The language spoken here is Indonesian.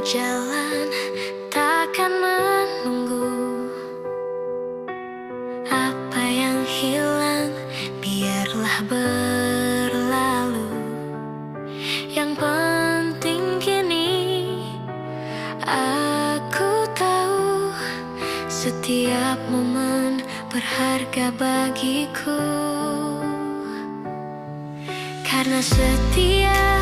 Jalan takkan menunggu. Apa yang hilang biarlah berlalu. Yang penting kini aku tahu setiap momen berharga bagiku. Karena setiap